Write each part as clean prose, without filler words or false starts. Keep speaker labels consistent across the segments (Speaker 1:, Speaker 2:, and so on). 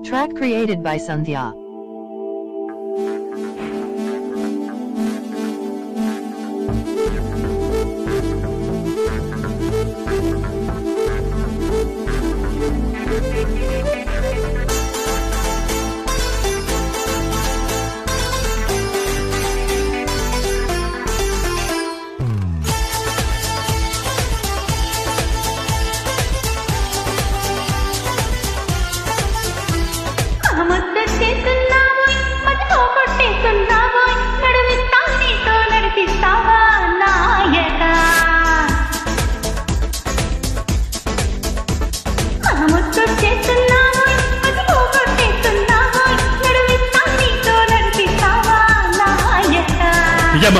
Speaker 1: Track created by Sandhya.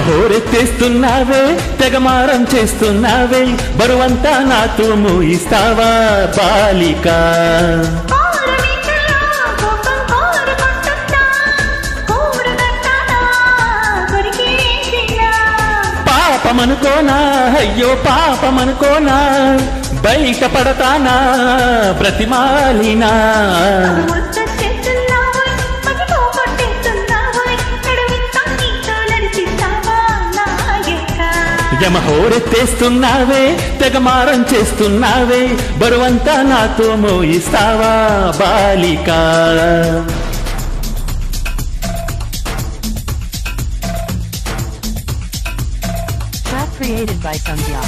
Speaker 2: యమహోరెత్తేస్తున్నావే తెగమారం చేస్తున్నావే బరువంతా నాతో మోయిస్తావా బాలిక పాపమనుకోనా అయ్యో పాపమనుకోనా బయట పడతానా ప్రతిమాలినా యమహోరెత్తేస్తున్నావే తెగమారం చేస్తున్నావే బరువంతా నాతో మోయిస్తావా బాలిక
Speaker 1: Track created by Sandhya.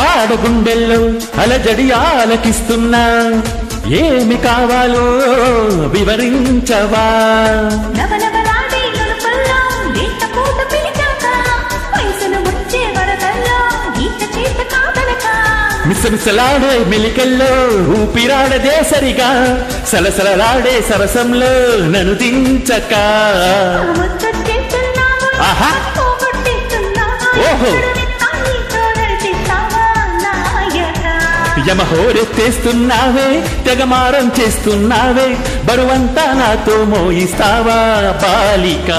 Speaker 2: ఆడగుండెల్లో అలజడి ఆలకిస్తున్నా ఏమి కావాలో వివరించవా మిసమిసలాడే మెలికల్లో ఊపిరాడదే సరిగా సలసలలాడే సరసంలో నన్ను దించక ఆహా ఓహో యమహోరెత్తేస్తున్నావే తెగమారం చేస్తున్నావే బరువంతా నాతో మోయిస్తావా బాలిక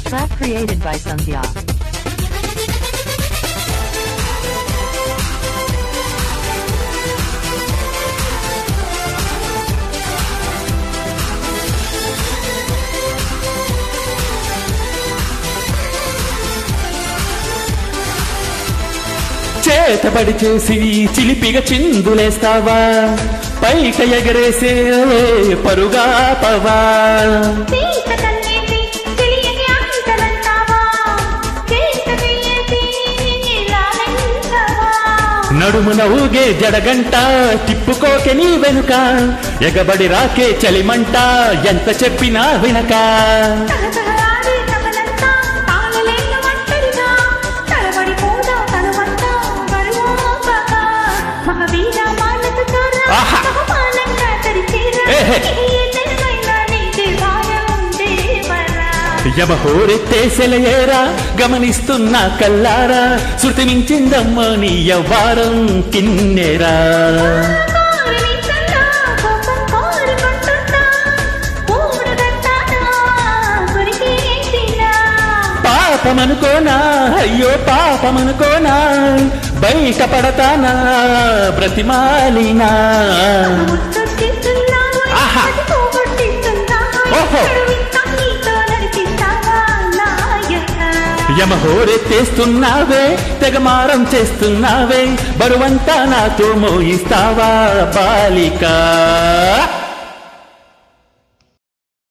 Speaker 1: Track created by Sandhya.
Speaker 2: చేతబడి చేసి చిలిపిగా చిందులేస్తావా పైట ఎగరేసే పరుగాపవా నడుమున ఊగే జడగంట తిప్పుకోకే నీ వెనుక ఎగబడి రాకే చలిమంట ఎంత చెప్పినా వినక యమహోరెత్తేసెలయేరా గమనిస్తున్నా కల్లారా శృతి మించిందమ్మా నీ యవ్వారం కిన్నెరా పాపమనుకోనా అయ్యో పాపమనుకోనా బయట పడతానా బ్రతిమాలినా ఆహా ఓహో యమహోరెత్తేస్తున్నావే తెగమారం చేస్తున్నావే బరువంతా నాతో మోయిస్తావా బాలిక